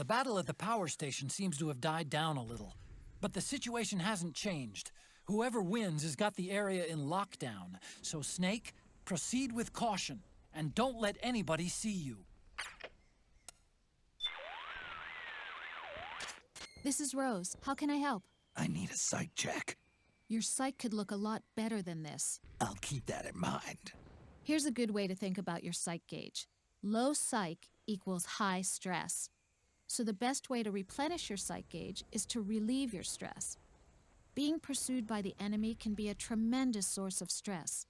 The battle at the power station seems to have died down a little, but the situation hasn't changed. Whoever wins has got the area in lockdown, so Snake, proceed with caution, and don't let anybody see you. This is Rose. How can I help? I need a psych check. Your sight could look a lot better than this. I'll keep that in mind. Here's a good way to think about your psych gauge. Low psych equals high stress. So the best way to replenish your psych gauge is to relieve your stress. Being pursued by the enemy can be a tremendous source of stress.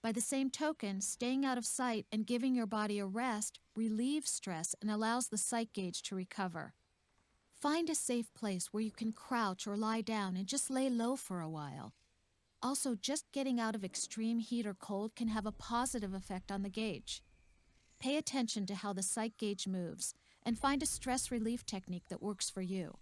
By the same token, staying out of sight and giving your body a rest relieves stress and allows the psych gauge to recover. Find a safe place where you can crouch or lie down and just lay low for a while. Also, just getting out of extreme heat or cold can have a positive effect on the gauge. Pay attention to how the psych gauge moves and find a stress relief technique that works for you.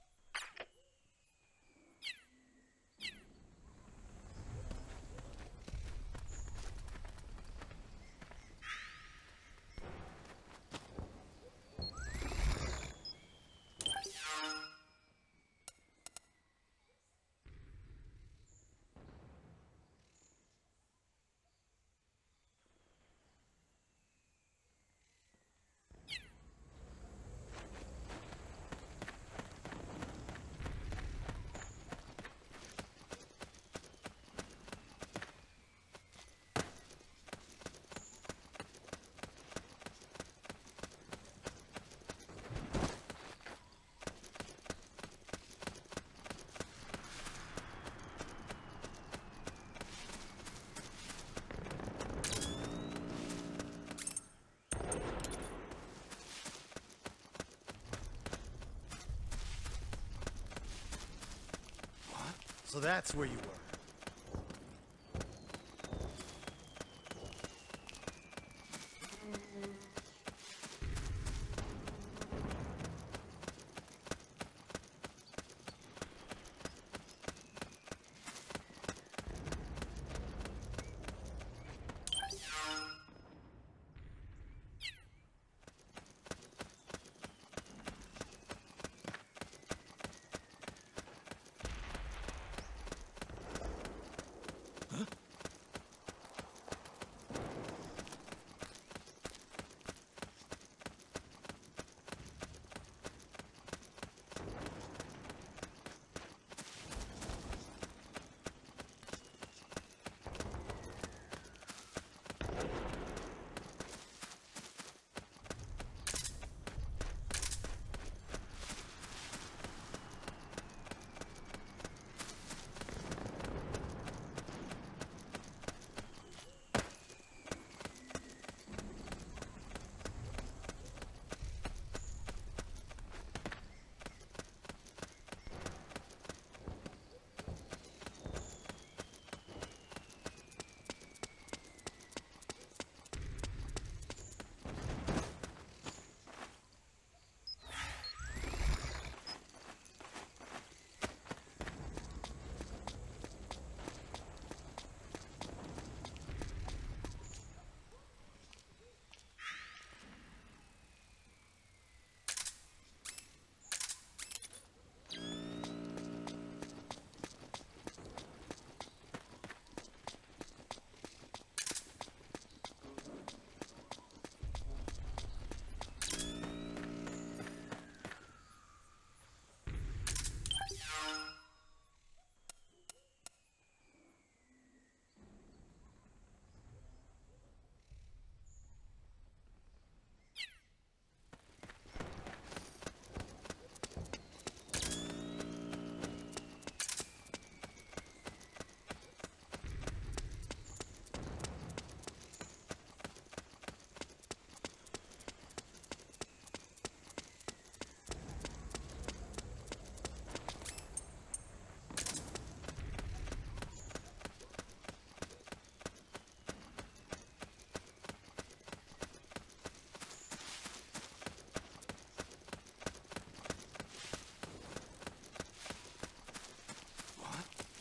So that's where you were.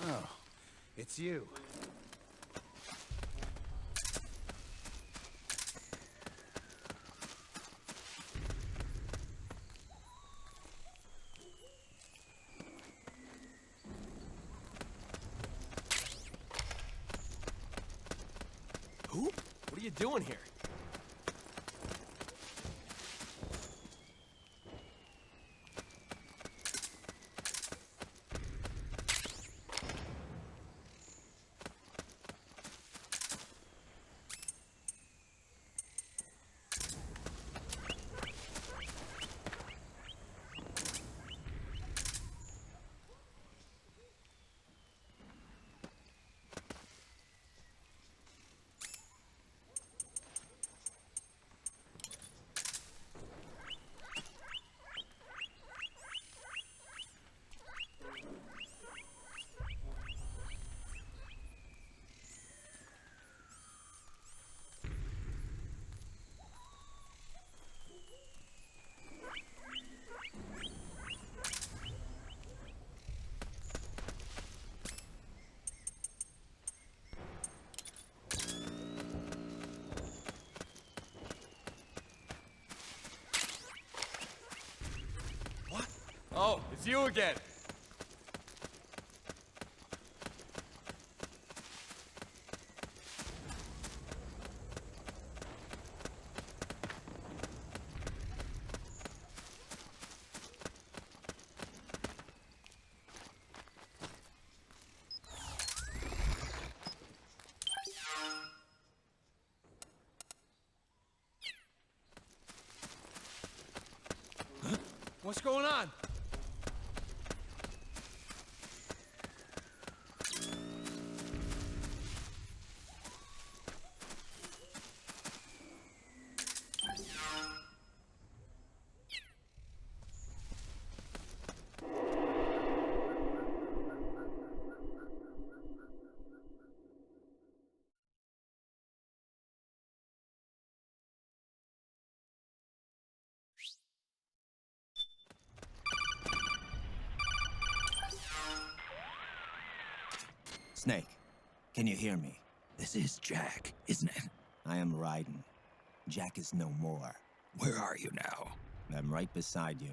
Oh, it's you. doing here? Oh, it's you again. What's going on? Snake, can you hear me? This is Jack, isn't it? I am Raiden. Jack is no more. Where are you now? I'm right beside you.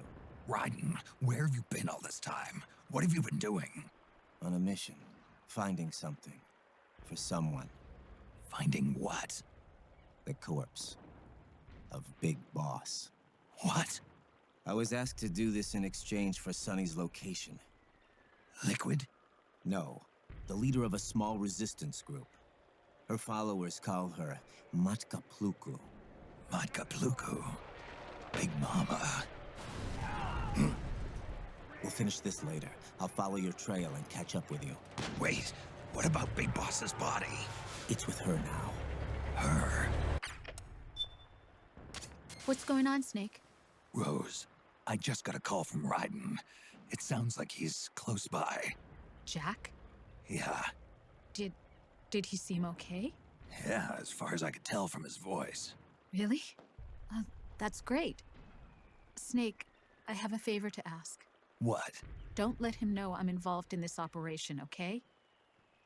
Raiden, where have you been all this time? What have you been doing? On a mission. Finding something. For someone. Finding what? The corpse. Of Big Boss. What? I was asked to do this in exchange for Sonny's location. Liquid? No. The leader of a small resistance group. Her followers call her Matka Pluku. Matka Pluku. Big Mama. We'll finish this later. I'll follow your trail and catch up with you. Wait, what about Big Boss's body? It's with her now. Her? What's going on, Snake? Rose, I just got a call from Raiden. It sounds like he's close by. Jack? Yeah, Did he seem okay? yeah, as far as I could tell from his voice. Really? That's great. Snake, I have a favor to ask. What? Don't let him know I'm involved in this operation, okay?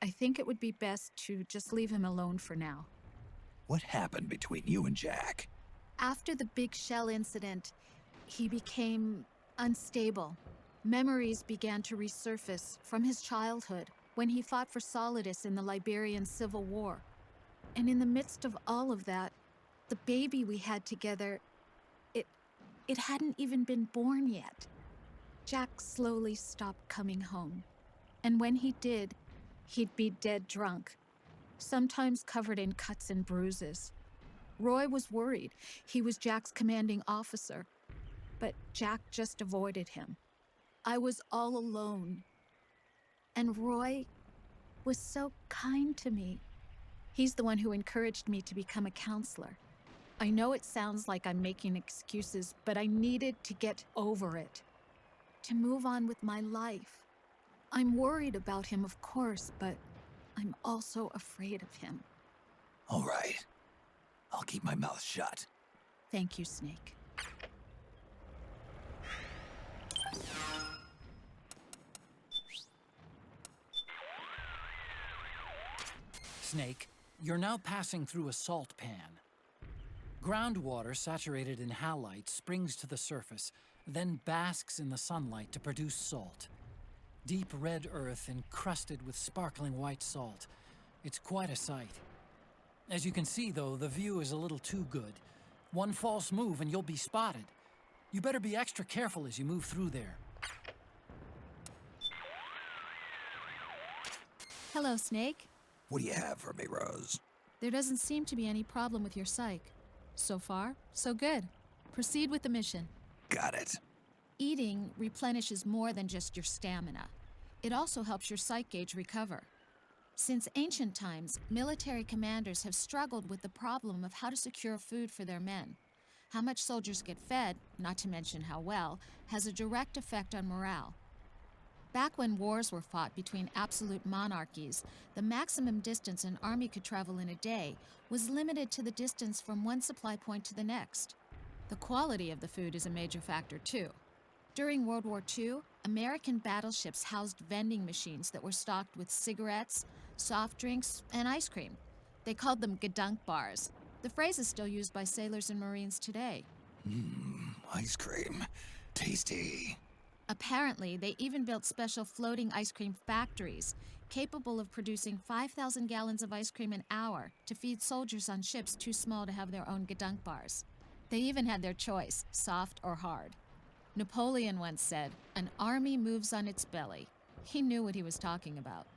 I think it would be best to just leave him alone for now. What happened between you and Jack? After the Big Shell incident, he became unstable. Memories began to resurface from his childhood when he fought for Solidus in the Liberian Civil War. And in the midst of all of that, the baby we had together, it hadn't even been born yet. Jack slowly stopped coming home. And when he did, he'd be dead drunk, sometimes covered in cuts and bruises. Roy was worried. He was Jack's commanding officer. But Jack just avoided him. I was all alone. And Roy was so kind to me. He's the one who encouraged me to become a counselor. I know it sounds like I'm making excuses, but I needed to get over it. To move on with my life. I'm worried about him, of course, but I'm also afraid of him. All right. I'll keep my mouth shut. Thank you, Snake. Snake, you're now passing through a salt pan. Groundwater saturated in halite springs to the surface, then basks in the sunlight to produce salt. Deep red earth encrusted with sparkling white salt. It's quite a sight. As you can see, though, the view is a little too good. One false move and you'll be spotted. You better be extra careful as you move through there. Hello, Snake. What do you have for me, Rose? There doesn't seem to be any problem with your psyche. So far, so good. Proceed with the mission. Got it. Eating replenishes more than just your stamina. It also helps your psych gauge recover. Since ancient times, military commanders have struggled with the problem of how to secure food for their men. How much soldiers get fed, not to mention how well, has a direct effect on morale. Back when wars were fought between absolute monarchies, the maximum distance an army could travel in a day was limited to the distance from one supply point to the next. The quality of the food is a major factor, too. During World War II, American battleships housed vending machines that were stocked with cigarettes, soft drinks, and ice cream. They called them Gedunk bars. The phrase is still used by sailors and Marines today. Ice cream. Tasty. Apparently, they even built special floating ice cream factories capable of producing 5,000 gallons of ice cream an hour to feed soldiers on ships too small to have their own Gedunk bars. They even had their choice, soft or hard. Napoleon once said, "An army moves on its belly." He knew what he was talking about.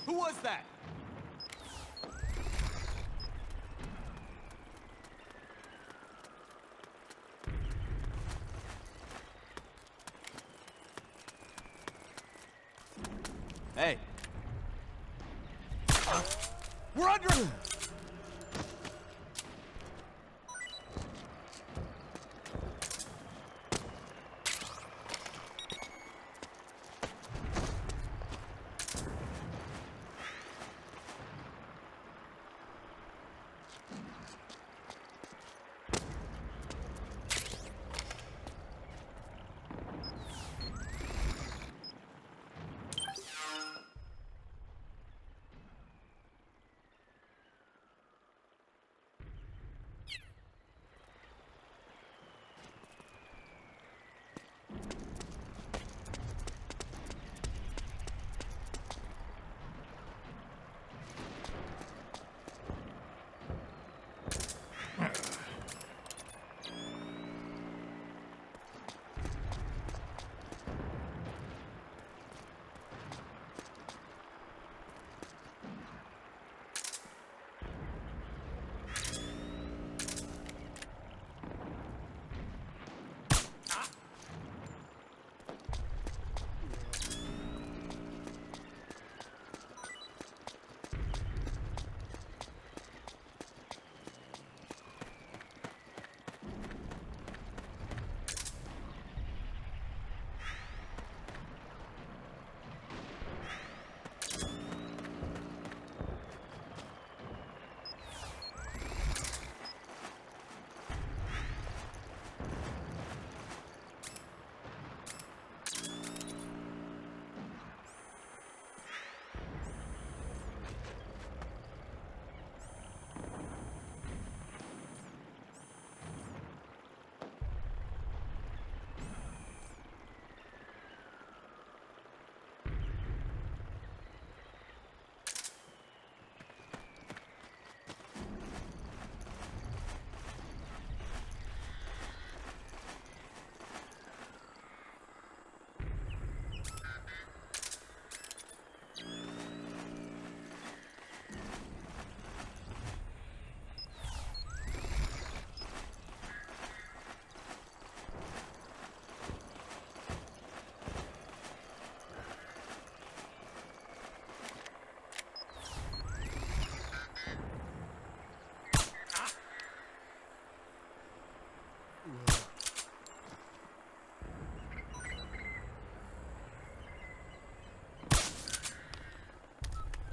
Who was that? Hey. We're under...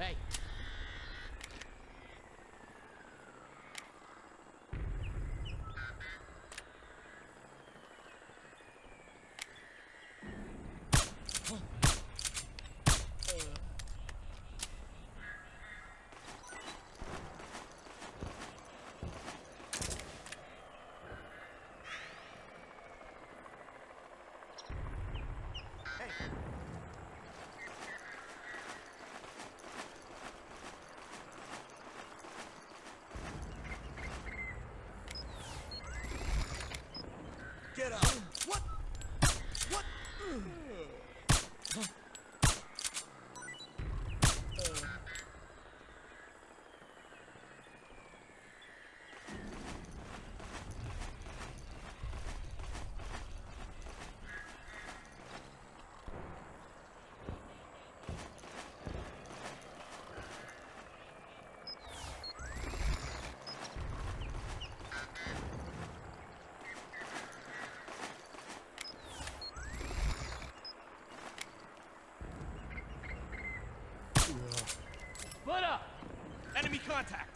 Hey. Get up! What? What? Split up! Enemy contact!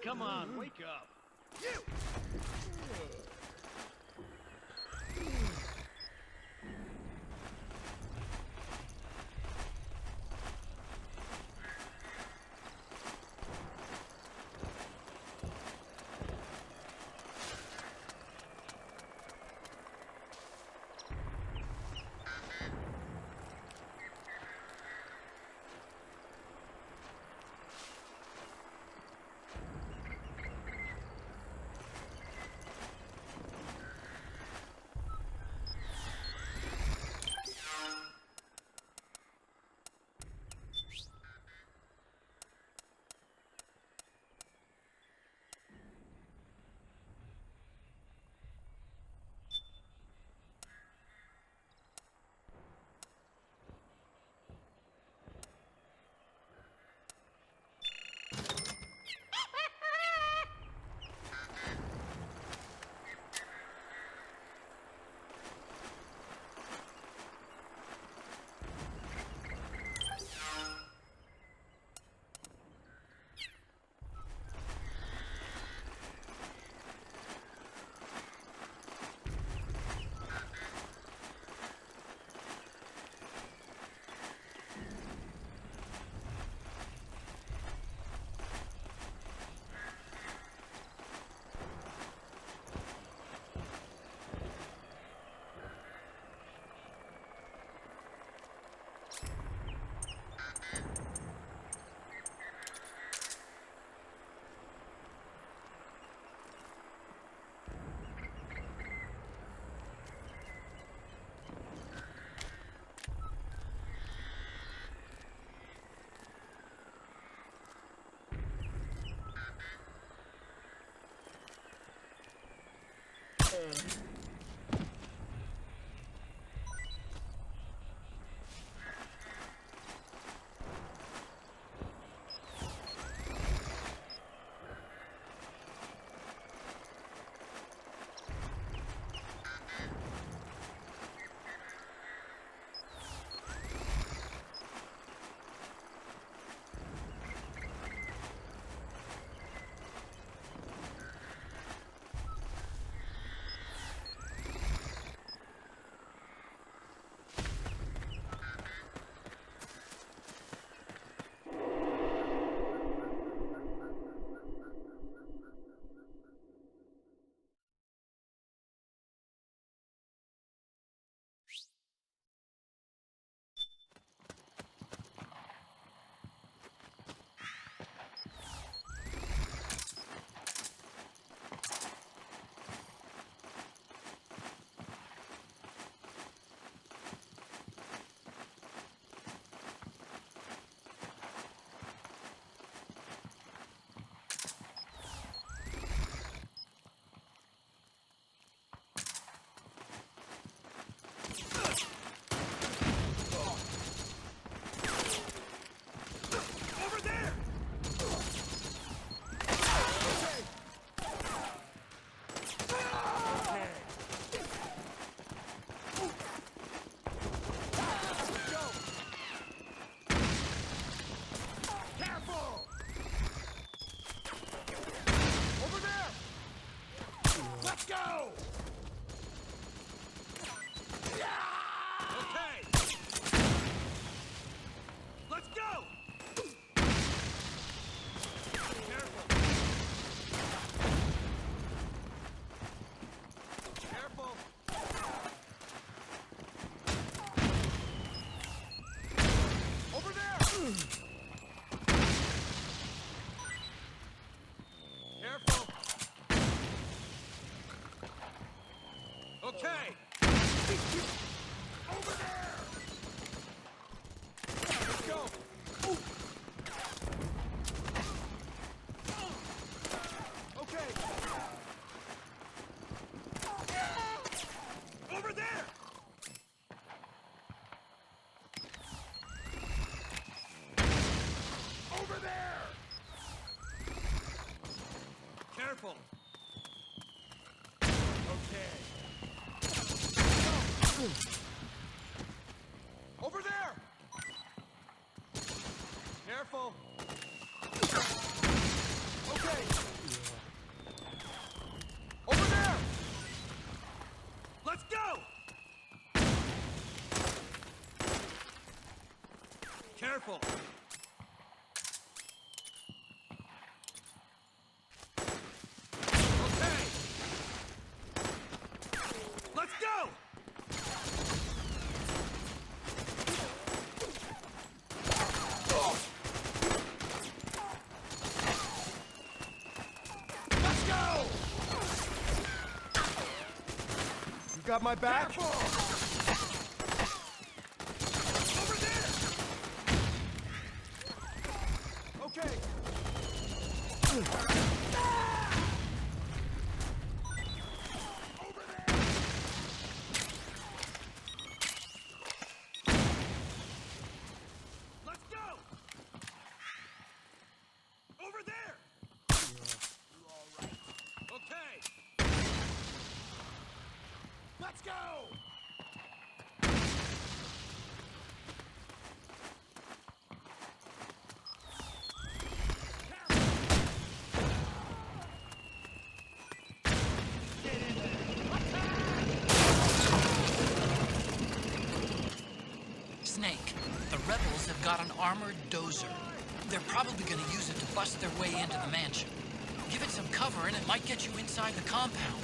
come on, wake up. You! Okay! Over there! Let's go! Okay! Over there! Over there! Careful! Okay. Over there! Careful! Okay! got my back? Over there! Okay. Let's go! Over there! You all right? Okay! Let's go! Snake, the rebels have got an armored dozer. They're probably going to use it to bust their way into the mansion. Give it some cover and it might get you inside the compound.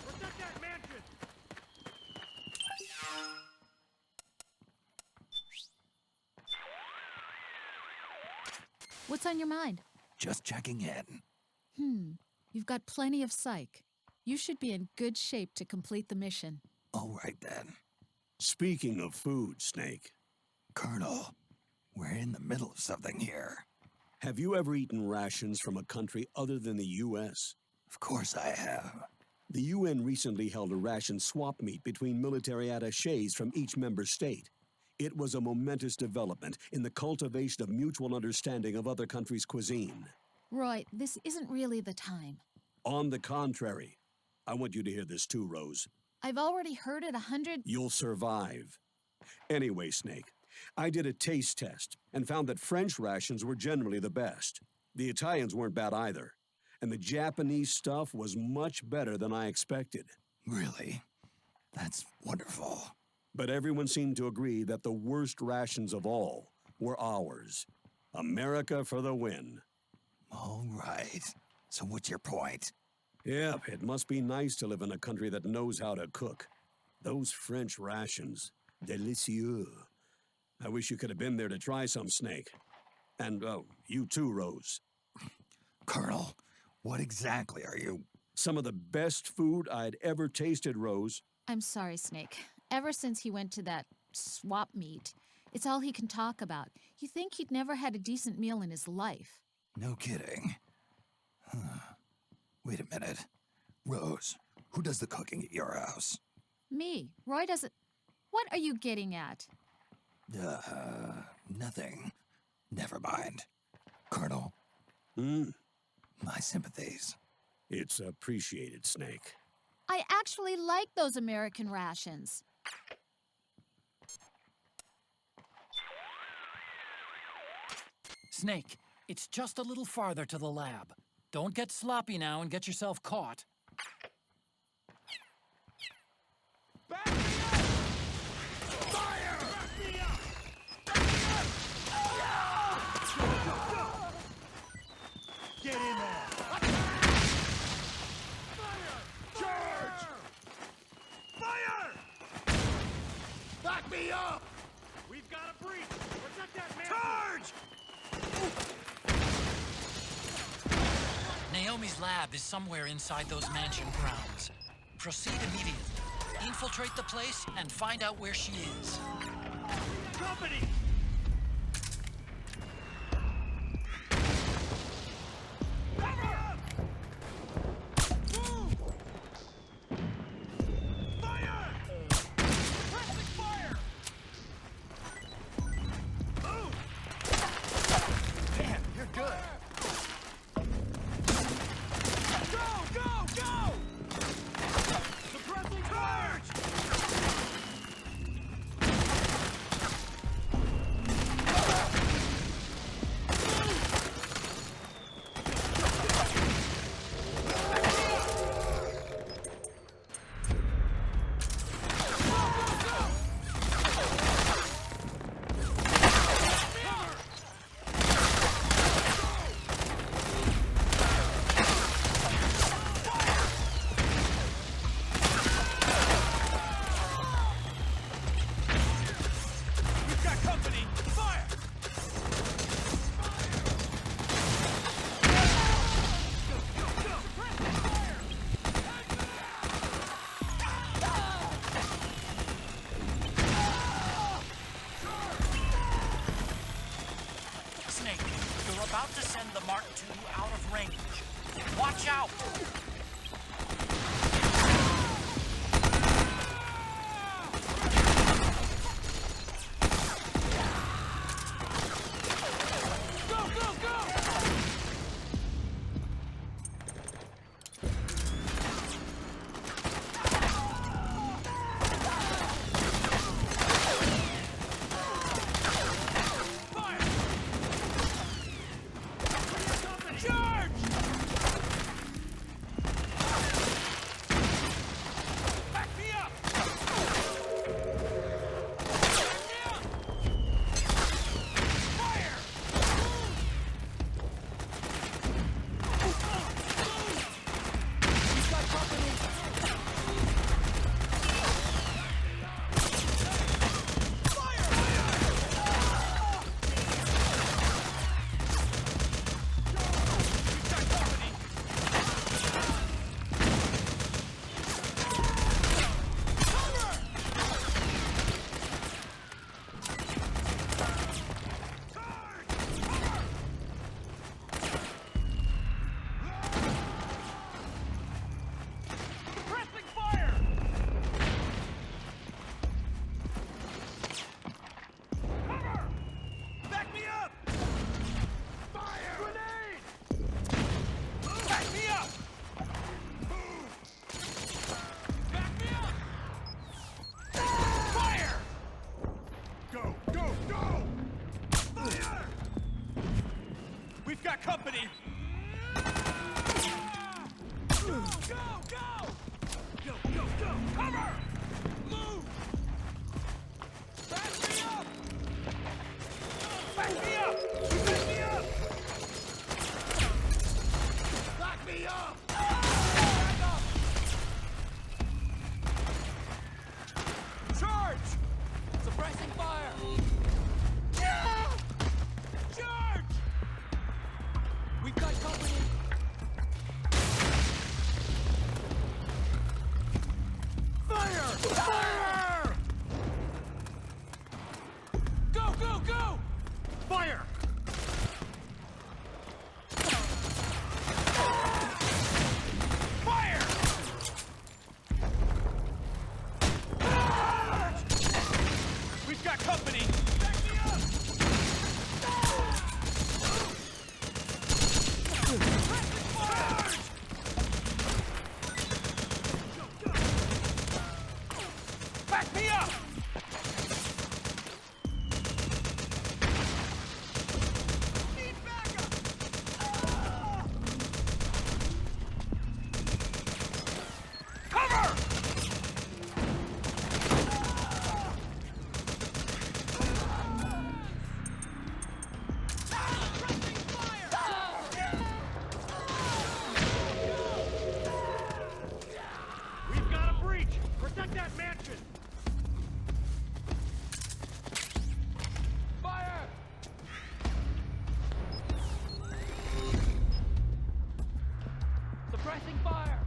Protect that mansion! What's on your mind? Just checking in. You've got plenty of psych. You should be in good shape to complete the mission. All right, then. Speaking of food, Snake, Colonel, we're in the middle of something here. have you ever eaten rations from a country other than the U.S.? Of course I have. The UN recently held a ration swap meet between military attachés from each member state. It was a momentous development in the cultivation of mutual understanding of other countries' cuisine. Roy, this isn't really the time. On the contrary, I want you to hear this too, Rose. I've already heard it 100... You'll survive. Anyway, Snake, I did a taste test and found that French rations were generally the best. The Italians weren't bad either. And the Japanese stuff was much better than I expected. Really? That's wonderful. But everyone seemed to agree that the worst rations of all were ours. America for the win. All right. So what's your point? Yep, it must be nice to live in a country that knows how to cook. Those French rations, délicieux. I wish you could have been there to try some, Snake. And, oh, you too, Rose. Colonel, what exactly are you... Some of the best food I'd ever tasted, Rose. I'm sorry, Snake. Ever since he went to that swap meet, it's all he can talk about. You think he'd never had a decent meal in his life. No kidding. Wait a minute. Rose, who does the cooking at your house? Me. Roy doesn't... What are you getting at? Nothing. Never mind. Colonel, my sympathies. It's appreciated, Snake. I actually like those American rations. Snake, it's just a little farther to the lab. Don't get sloppy now and get yourself caught. Back me up! Fire! Back me up! Get in there! Fire! Charge! Fire! Back me up! We've got a breach! Protect that man! Charge! Naomi's lab is somewhere inside those mansion grounds. Proceed immediately. Infiltrate the place and find out where she is. Company! Cover! Move! Fire! Suppressing fire! Move! Damn, you're good. Go, go, go! Suppressing charge! about to send the Mark II out of range. Watch out! Company! Go! Cover! Move! Back me up! Back me up! Back me up! Back me up! Back up! Charge! Suppressing fire! Charge! We've got company! Fire! Fire! Go! Fire! Fire! We've got company! Back me up! Back me up! Need backup! Cover! We've got a breach! Protect that mansion! Fire! Suppressing fire!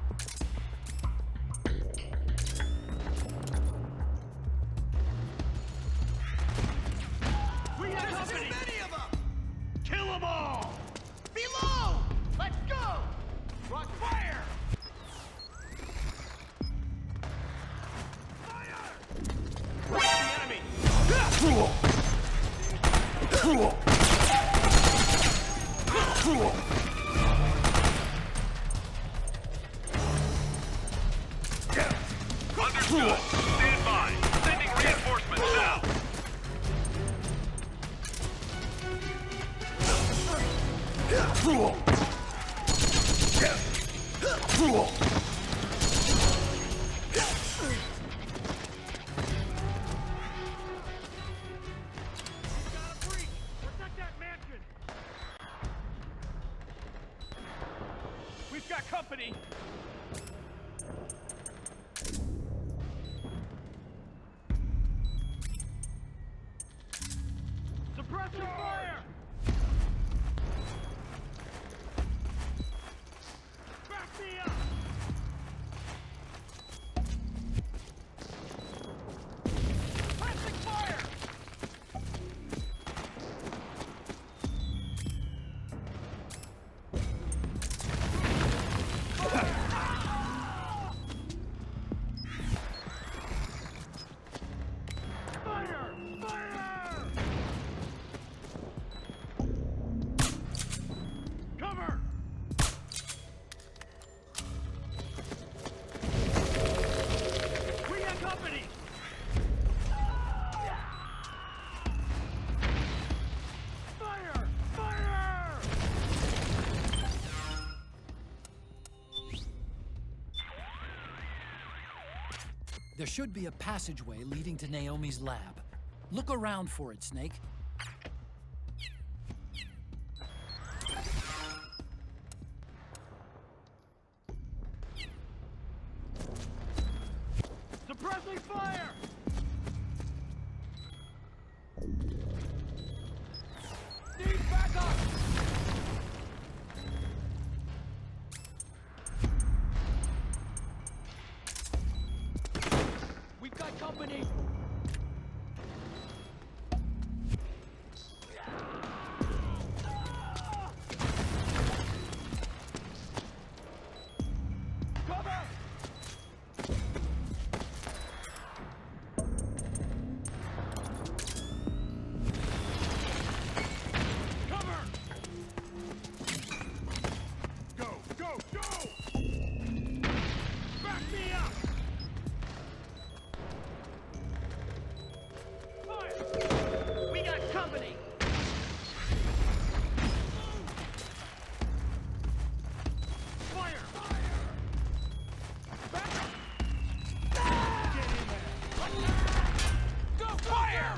We have company! Too many of them! Kill them all! Below! Let's go! Rock fire! The enemy! Understood. Stand by. Sending reinforcements now. Protect that mansion! We've got company! Suppressing fire! Back me up! Suppressing fire! There should be a passageway leading to Naomi's lab. Look around for it, Snake. Suppressing fire! Need backup! We've got company! Cover! Cover! Go, go, go! Back me up! Fire! We got company! Fire! Fire! Back! Get in there! Go, fire!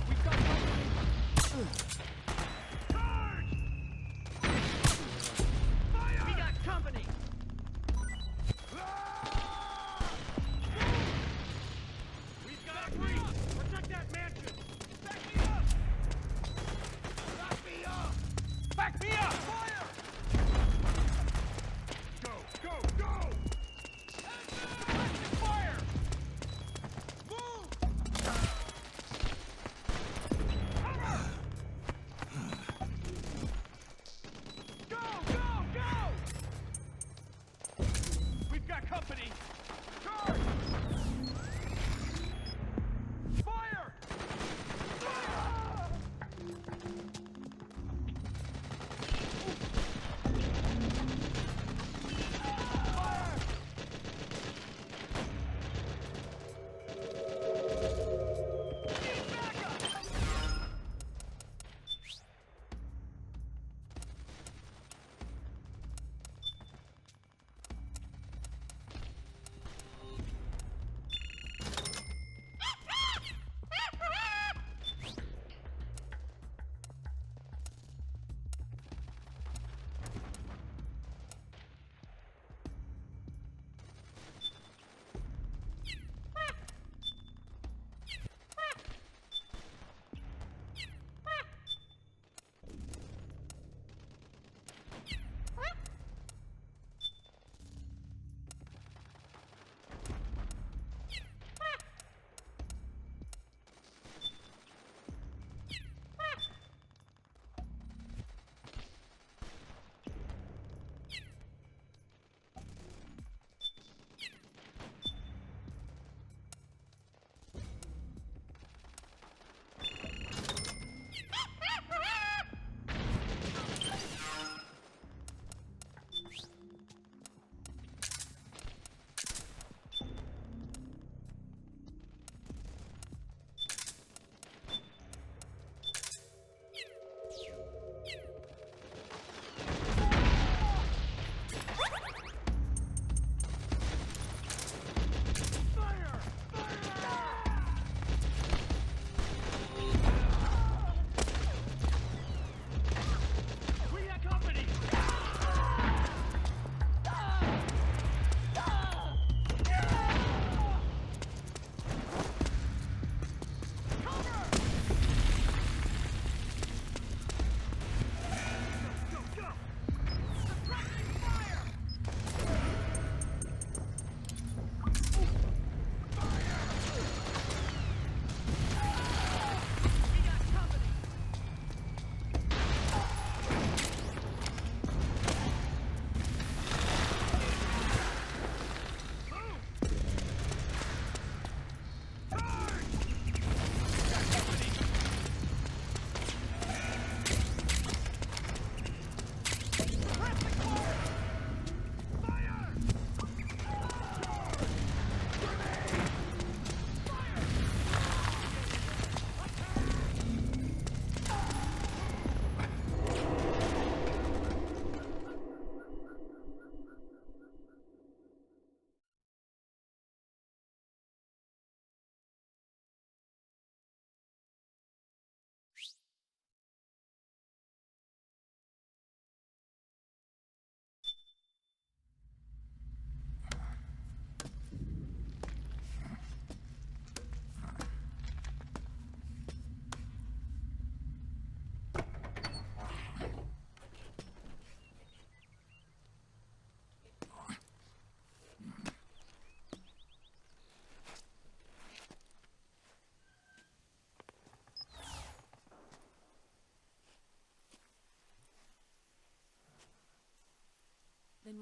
We've got company! Charge! Fire! We got company! We've got a breach! Protect that mansion! Back me up! Back me up! Back me up! Fire! Go, go, go! Fire! Move! Go, go, go! We've got company! Charge! Fire! Fire! Need backup!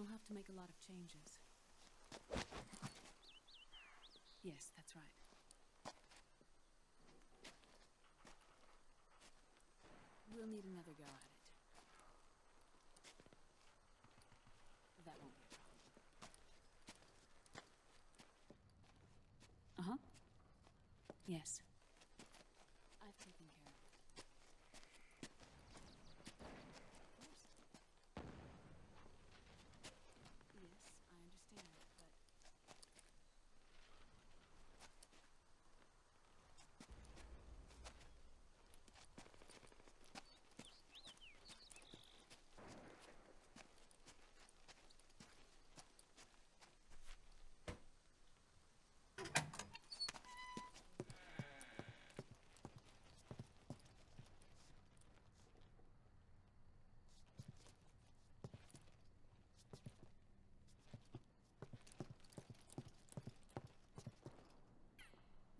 We'll have to make a lot of changes. Yes, that's right. We'll need another go at it. That won't be a problem. Uh-huh. Yes. I've taken care of it. Of course. Yes, I understand, but...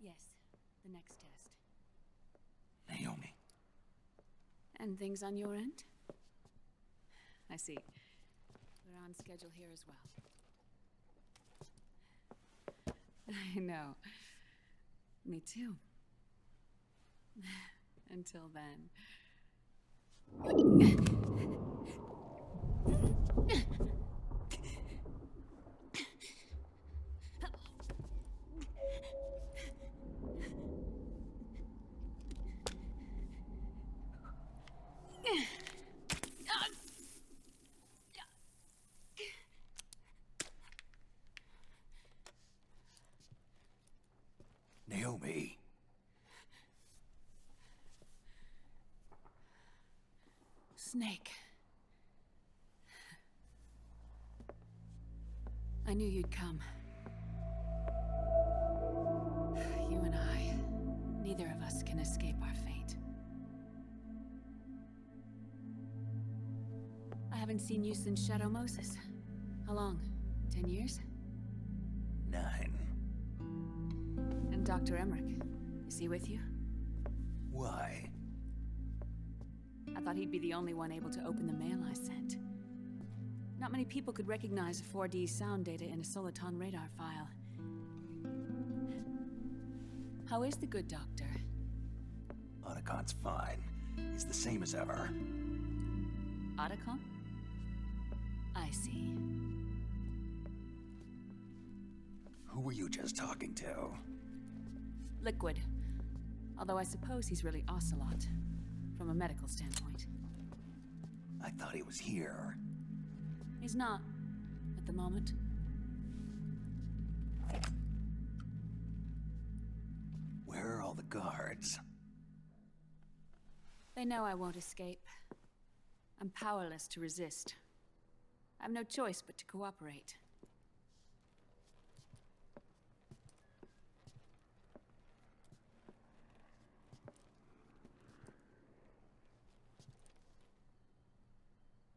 Yes, the next test. Naomi. And things on your end? I see. We're on schedule here as well. I know. Me too. Until then. Naomi. Snake. I knew you'd come. You and I, neither of us can escape our fate. I haven't seen you since Shadow Moses. How long? 10 years? 9. And Dr. Emmerich, is he with you? Why? I thought he'd be the only one able to open the mail I sent. Not many people could recognize 4D sound data in a Soliton radar file. How is the good doctor? Otacon's fine. He's the same as ever. Otacon? I see. Who were you just talking to? Liquid. Although I suppose he's really Ocelot, from a medical standpoint. I thought he was here. He's not, at the moment. Where are all the guards? They know I won't escape. I'm powerless to resist. I have no choice but to cooperate.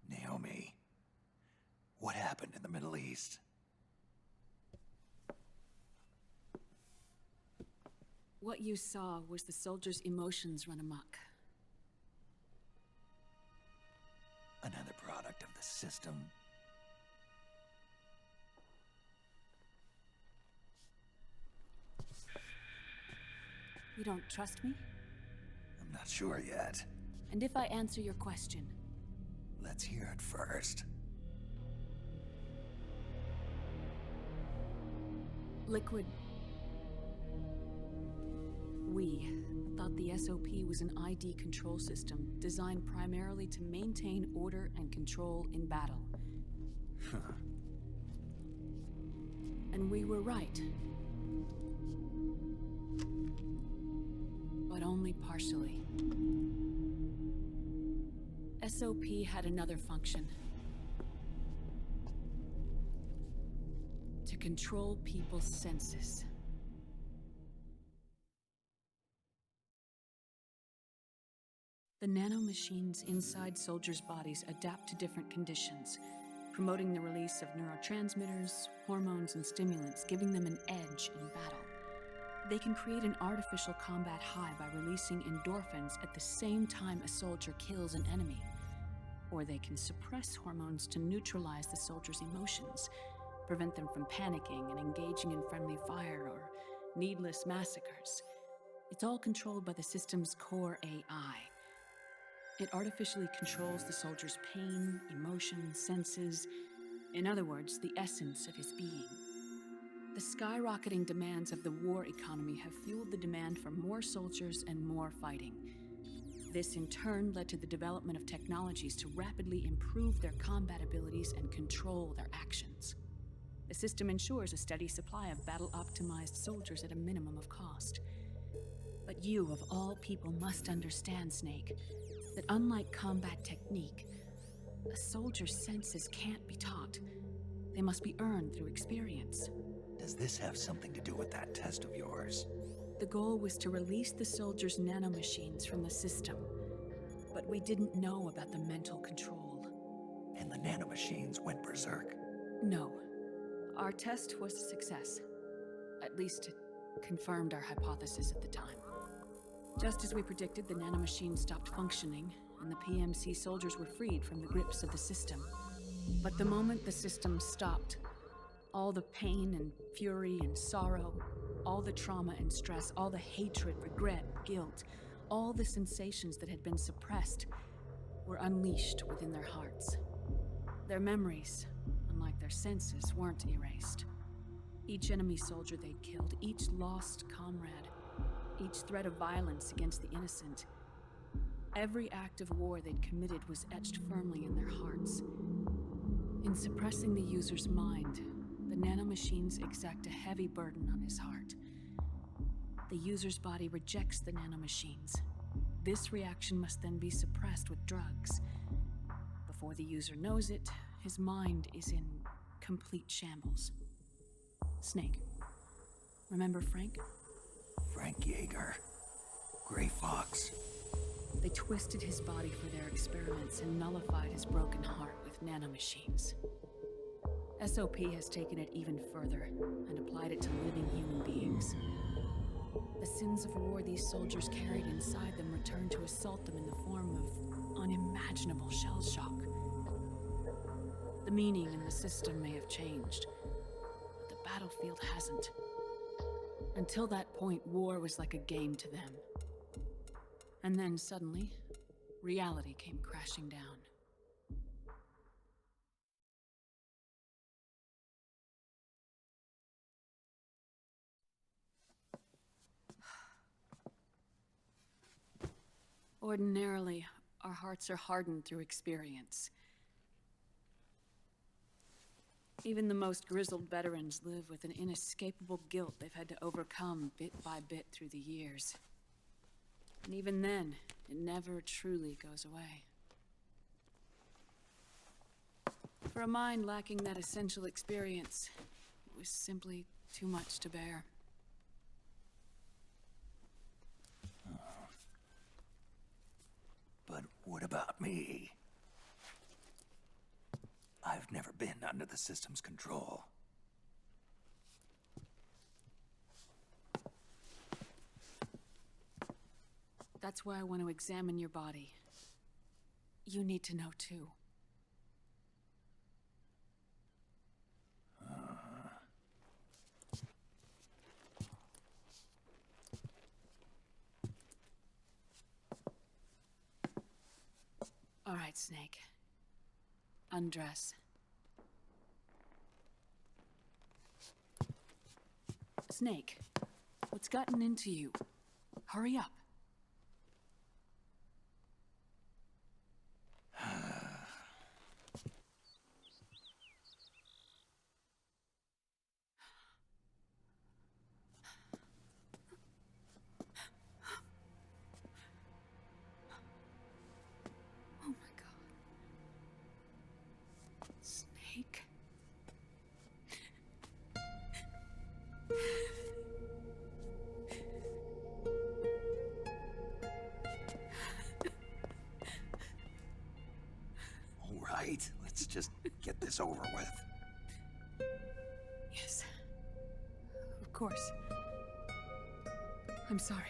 Naomi. What happened in the Middle East? What you saw was the soldiers' emotions run amok. Another product of the system. You don't trust me? I'm not sure yet. And if I answer your question? Let's hear it first. Liquid. We thought the SOP was an ID control system designed primarily to maintain order and control in battle. And we were right. But only partially. SOP had another function. To control people's senses. The nanomachines inside soldiers' bodies adapt to different conditions, promoting the release of neurotransmitters, hormones, and stimulants, giving them an edge in battle. They can create an artificial combat high by releasing endorphins at the same time a soldier kills an enemy. Or they can suppress hormones to neutralize the soldiers' emotions, prevent them from panicking and engaging in friendly fire or needless massacres. It's all controlled by the system's core AI. It artificially controls the soldier's pain, emotion, senses, in other words, the essence of his being. The skyrocketing demands of the war economy have fueled the demand for more soldiers and more fighting. This in turn led to the development of technologies to rapidly improve their combat abilities and control their actions. The system ensures a steady supply of battle-optimized soldiers at a minimum of cost. But you, of all people, must understand, Snake, that unlike combat technique, a soldier's senses can't be taught. They must be earned through experience. Does this have something to do with that test of yours? The goal was to release the soldiers' nanomachines from the system, but we didn't know about the mental control. And the nanomachines went berserk? No. Our test was a success. At least it confirmed our hypothesis at the time. Just as we predicted, the nanomachines stopped functioning, and the PMC soldiers were freed from the grips of the system. But the moment the system stopped, all the pain and fury and sorrow, all the trauma and stress, all the hatred, regret, guilt, all the sensations that had been suppressed were unleashed within their hearts. Their memories, unlike their senses, weren't erased. Each enemy soldier they'd killed, each lost comrade, each threat of violence against the innocent, every act of war they'd committed was etched firmly in their hearts. In suppressing the user's mind, the nanomachines exact a heavy burden on his heart. The user's body rejects the nanomachines. This reaction must then be suppressed with drugs. Before the user knows it, his mind is in complete shambles. Snake, remember Frank? Frank Yeager. Gray Fox. They twisted his body for their experiments and nullified his broken heart with nanomachines. SOP has taken it even further and applied it to living human beings. The sins of war these soldiers carried inside them returned to assault them in the form of unimaginable shell shock. The meaning in the system may have changed, but the battlefield hasn't. Until that point, war was like a game to them. And then suddenly, reality came crashing down. Ordinarily, our hearts are hardened through experience. Even the most grizzled veterans live with an inescapable guilt they've had to overcome bit by bit through the years. And even then, it never truly goes away. For a mind lacking that essential experience, it was simply too much to bear. But what about me? I've never been under the system's control. That's why I want to examine your body. You need to know too. All right, Snake. Undress. Snake, what's gotten into you? Hurry up. Oh my God. Snake? All right, let's just get this over with. Yes. Of course. I'm sorry.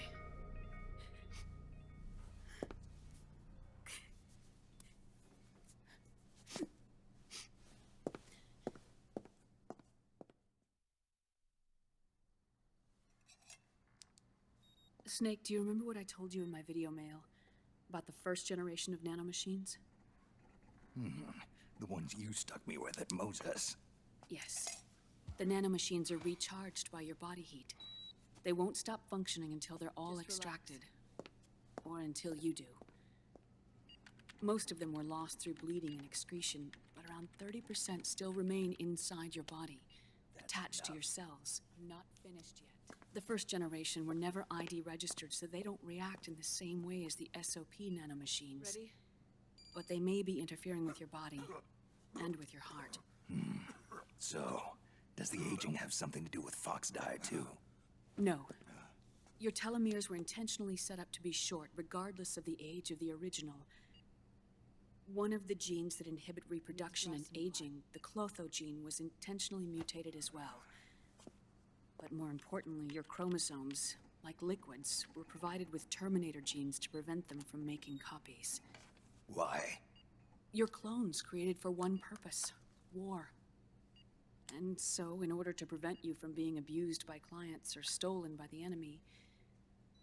Snake, do you remember what I told you in my video mail about the first generation of nanomachines? The ones you stuck me with at Moses. Yes. The nanomachines are recharged by your body heat. They won't stop functioning until they're all extracted. Or until you do. Most of them were lost through bleeding and excretion, but around 30% still remain inside your body, attached to your cells. Not finished yet. The first generation were never ID registered, so they don't react in the same way as the SOP nanomachines. Ready? But they may be interfering with your body and with your heart. So, does the aging have something to do with Fox die too? No. Your telomeres were intentionally set up to be short, regardless of the age of the original. One of the genes that inhibit reproduction and aging, the Clotho gene, was intentionally mutated as well. But more importantly, your chromosomes, like liquids, were provided with terminator genes to prevent them from making copies. Why? Your clones created for one purpose: war. And so, in order to prevent you from being abused by clients or stolen by the enemy,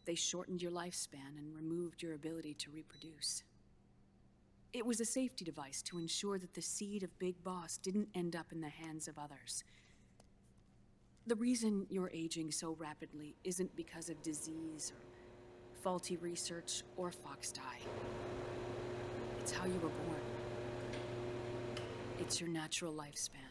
they shortened your lifespan and removed your ability to reproduce. It was a safety device to ensure that the seed of Big Boss didn't end up in the hands of others. The reason you're aging so rapidly isn't because of disease or faulty research or Fox die. It's how you were born. It's your natural lifespan.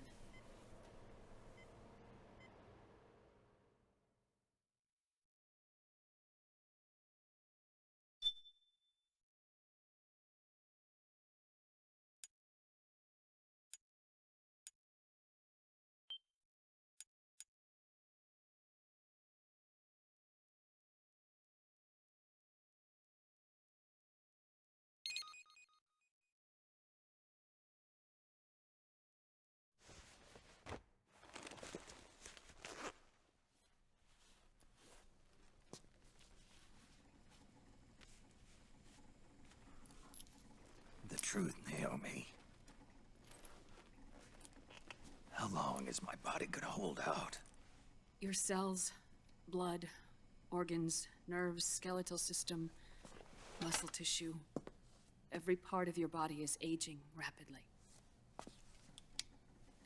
The truth, Naomi. How long is my body gonna hold out? Your cells, blood, organs, nerves, skeletal system, muscle tissue. Every part of your body is aging rapidly.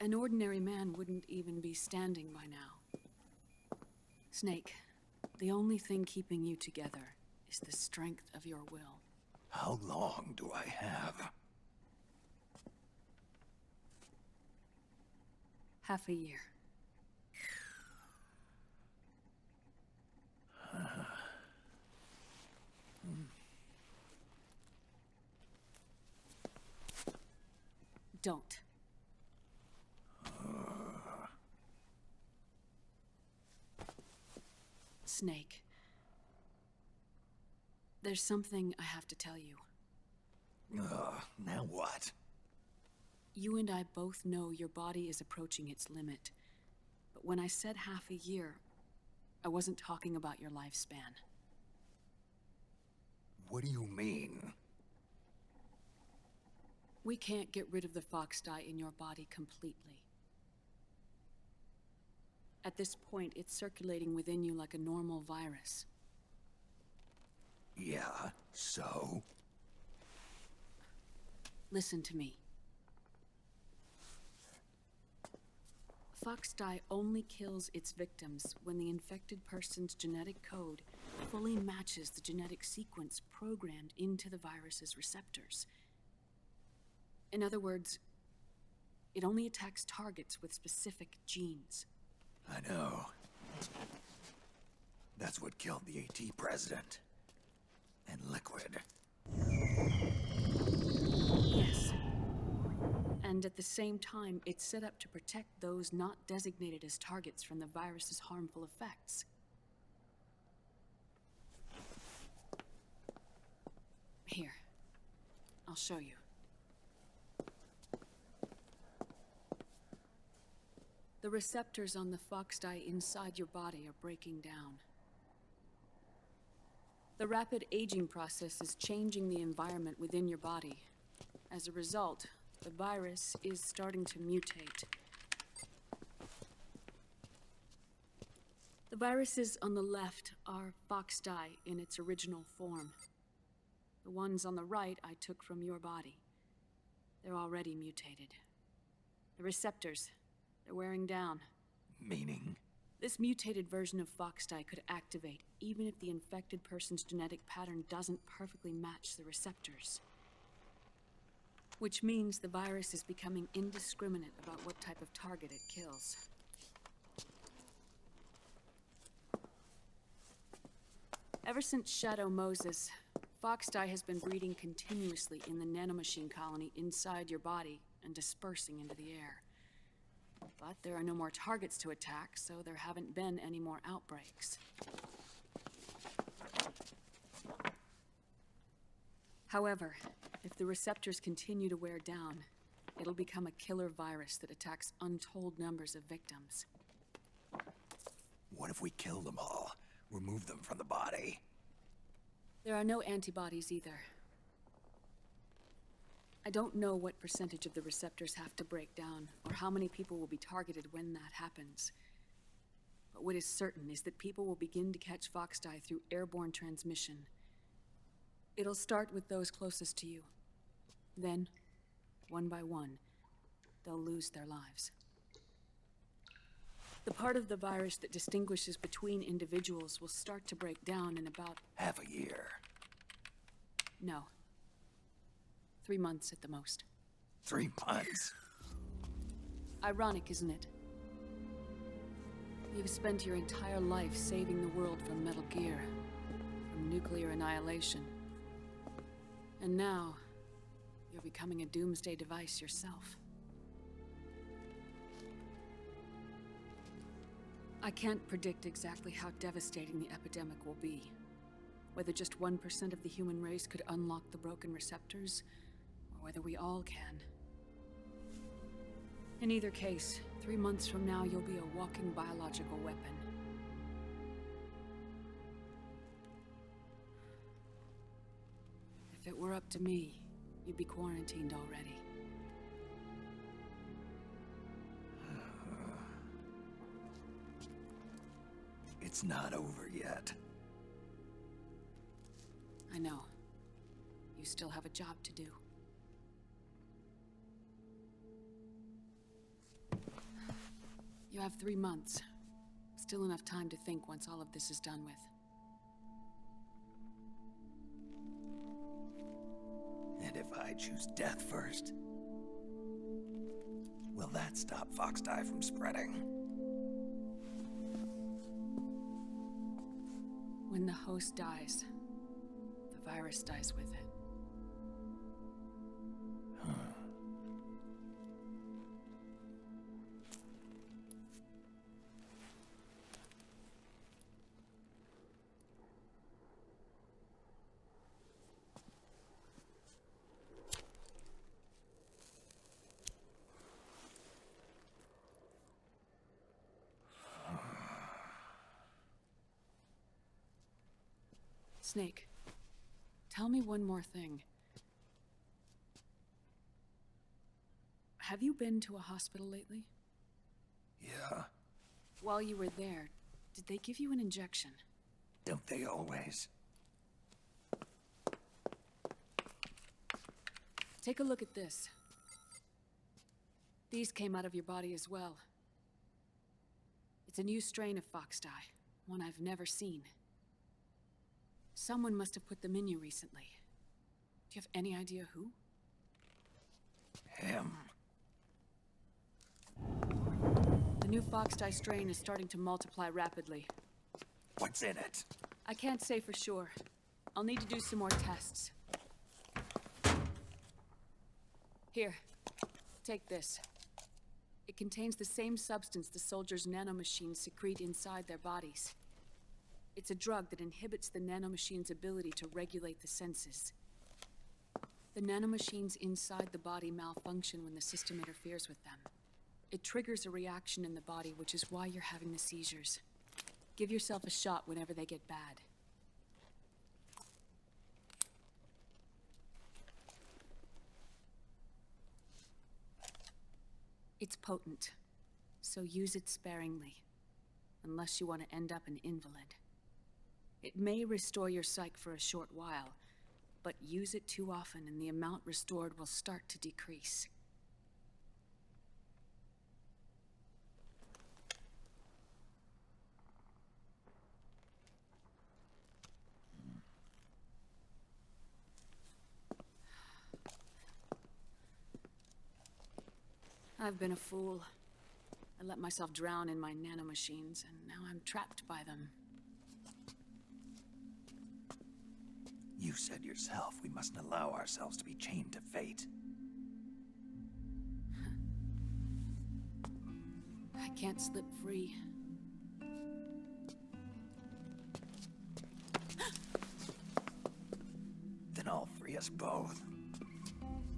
An ordinary man wouldn't even be standing by now. Snake, the only thing keeping you together is the strength of your will. How long do I have? Half a year. Don't. Snake. There's something I have to tell you. Now what? You and I both know your body is approaching its limit. But when I said half a year, I wasn't talking about your lifespan. What do you mean? We can't get rid of the Fox dye in your body completely. At this point, it's circulating within you like a normal virus. Yeah, so? Listen to me. Fox dye only kills its victims when the infected person's genetic code fully matches the genetic sequence programmed into the virus's receptors. In other words, it only attacks targets with specific genes. I know. That's what killed the AT president. And Liquid. Yes. And at the same time, it's set up to protect those not designated as targets from the virus's harmful effects. Here, I'll show you. The receptors on the Fox dye inside your body are breaking down. The rapid aging process is changing the environment within your body. As a result, the virus is starting to mutate. The viruses on the left are fox dye in its original form. The ones on the right I took from your body. They're already mutated. The receptors, they're wearing down. Meaning? This mutated version of fox dye could activate even if the infected person's genetic pattern doesn't perfectly match the receptors. Which means the virus is becoming indiscriminate about what type of target it kills. Ever since Shadow Moses, fox dye has been breeding continuously in the nanomachine colony inside your body and dispersing into the air. But there are no more targets to attack, so there haven't been any more outbreaks. However, if the receptors continue to wear down, it'll become a killer virus that attacks untold numbers of victims. What if we kill them all? Remove them from the body? There are no antibodies either. I don't know what percentage of the receptors have to break down, or how many people will be targeted when that happens. But what is certain is that people will begin to catch fox dye through airborne transmission. It'll start with those closest to you. Then, one by one, they'll lose their lives. The part of the virus that distinguishes between individuals will start to break down in about... Half a year. No. 3 months at the most. 3 months? Ironic, isn't it? You've spent your entire life saving the world from Metal Gear, from nuclear annihilation. And now, you're becoming a doomsday device yourself. I can't predict exactly how devastating the epidemic will be. Whether just 1% of the human race could unlock the broken receptors, or whether we all can. In either case, 3 months from now, you'll be a walking biological weapon. If it were up to me, you'd be quarantined already. It's not over yet. I know. You still have a job to do. You have 3 months. Still enough time to think once all of this is done with. And if I choose death first, will that stop fox dye from spreading? When the host dies, the virus dies with it. Snake, tell me one more thing. Have you been to a hospital lately? Yeah. While you were there, did they give you an injection? Don't they always? Take a look at this. These came out of your body as well. It's a new strain of fox dye, one I've never seen. Someone must have put them in you recently. Do you have any idea who? Him. The new fox dye strain is starting to multiply rapidly. What's in it? I can't say for sure. I'll need to do some more tests. Here, take this. It contains the same substance the soldiers' nanomachines secrete inside their bodies. It's a drug that inhibits the nanomachine's ability to regulate the senses. The nanomachines inside the body malfunction when the system interferes with them. It triggers a reaction in the body, which is why you're having the seizures. Give yourself a shot whenever they get bad. It's potent, so use it sparingly. unless you want to end up an invalid. It may restore your psyche for a short while, but use it too often and the amount restored will start to decrease. I've been a fool. I let myself drown in my nanomachines, and now I'm trapped by them. You said yourself we mustn't allow ourselves to be chained to fate. I can't slip free. Then I'll free us both.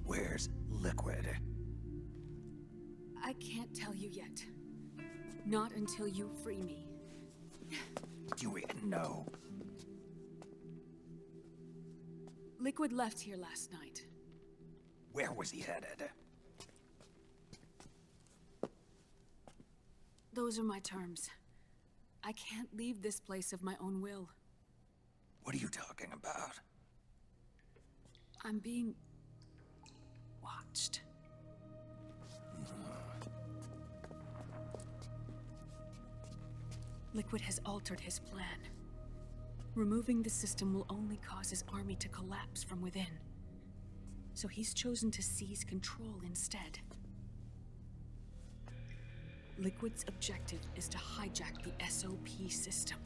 Where's Liquid? I can't tell you yet. Not until you free me. Do we know? Liquid left here last night. Where was he headed? Those are my terms. I can't leave this place of my own will. What are you talking about? I'm being watched. Liquid has altered his plan. Removing the system will only cause his army to collapse from within. So he's chosen to seize control instead. Liquid's objective is to hijack the SOP system.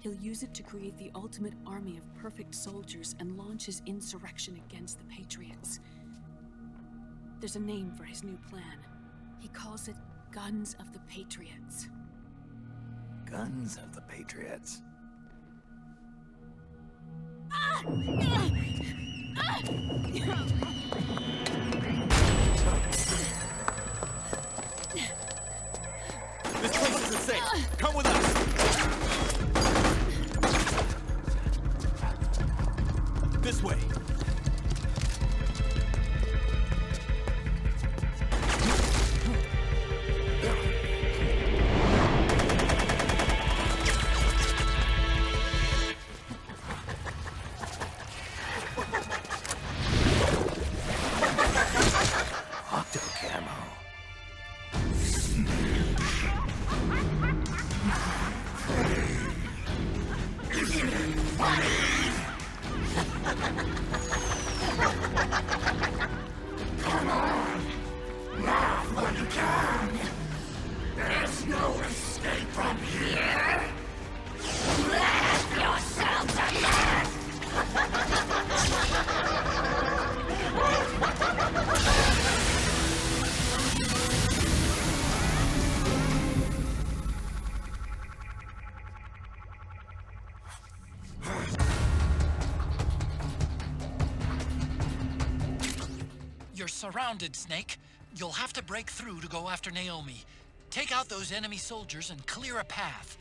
He'll use it to create the ultimate army of perfect soldiers and launch his insurrection against the Patriots. There's a name for his new plan. He calls it Guns of the Patriots. Guns of the Patriots. This place isn't safe. Come with us. This way. You're surrounded, Snake. You'll have to break through to go after Naomi. Take out those enemy soldiers and clear a path.